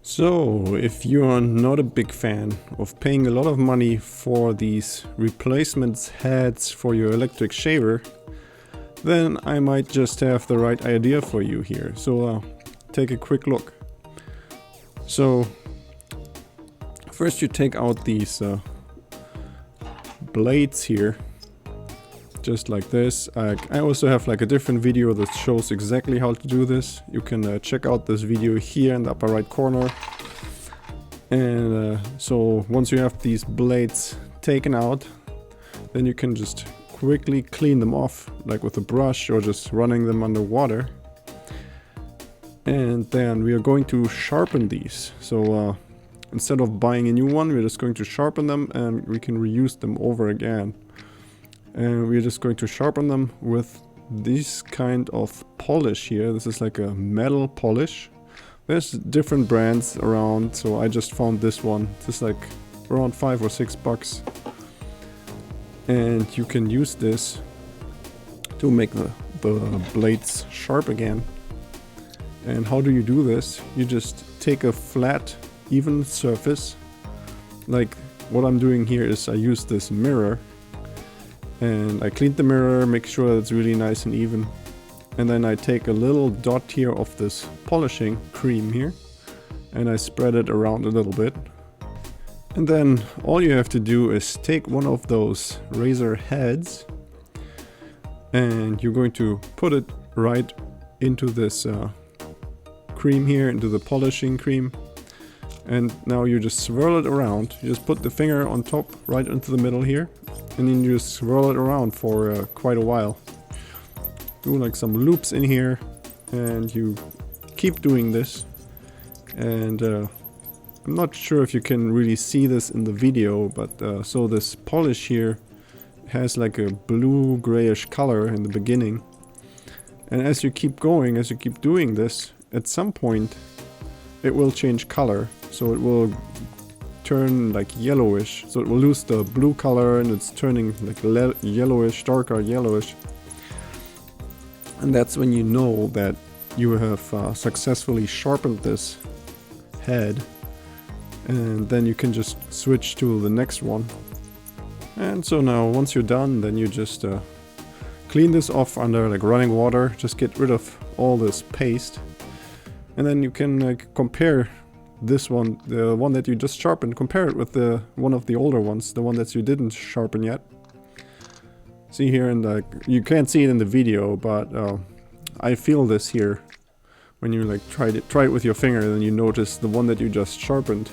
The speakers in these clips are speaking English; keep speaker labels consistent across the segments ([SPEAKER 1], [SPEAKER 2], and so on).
[SPEAKER 1] So, if you're not a big fan of paying a lot of money for these replacement heads for your electric shaver, then I might just have the right idea for you here. So take a quick look. So first you take out these blades here, just like this. I also have like a different video that shows exactly how to do this. You can check out this video here in the upper right corner. And so once you have these blades taken out, then you can just quickly clean them off, like with a brush or just running them under water. And then we are going to sharpen these. So instead of buying a new one, we're just going to sharpen them and we can reuse them over again. And we're just going to sharpen them with this kind of polish here. This is like a metal polish. There's different brands around, so I just found this one. It's like around $5 or $6. And you can use this to make the blades sharp again. And how do you do this? You just take a flat, even surface. Like what I'm doing here is I use this mirror. And I cleaned the mirror, make sure it's really nice and even. And then I take a little dot here of this polishing cream here. And I spread it around a little bit. And then all you have to do is take one of those razor heads. And you're going to put it right into this cream here, into the polishing cream. And now you just swirl it around. You just put the finger on top, right into the middle here. And then you just swirl it around for quite a while. Do like some loops in here. And you keep doing this. And I'm not sure if you can really see this in the video, but so this polish here has like a blue grayish color in the beginning. And as you keep going, as you keep doing this, at some point it will change color. So it will turn like yellowish. So it will lose the blue color and it's turning like yellowish, darker yellowish. And that's when you know that you have successfully sharpened this head. And then you can just switch to the next one. And so now once you're done, then you just clean this off under like running water. Just get rid of all this paste. And then you can compare this one, the one that you just sharpened, compare it with the one of the older ones, the one that you didn't sharpen yet. See here, and you can't see it in the video, but I feel this here. When you like try it with your finger, then you notice the one that you just sharpened.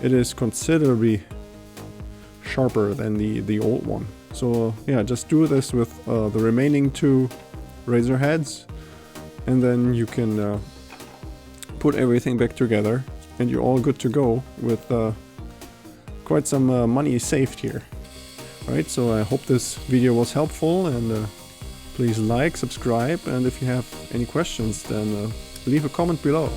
[SPEAKER 1] It is considerably sharper than the old one. So yeah, just do this with the remaining two razor heads, and then you can put everything back together, and you're all good to go with quite some money saved here. Alright, so I hope this video was helpful, and please like, subscribe, and if you have any questions, then leave a comment below.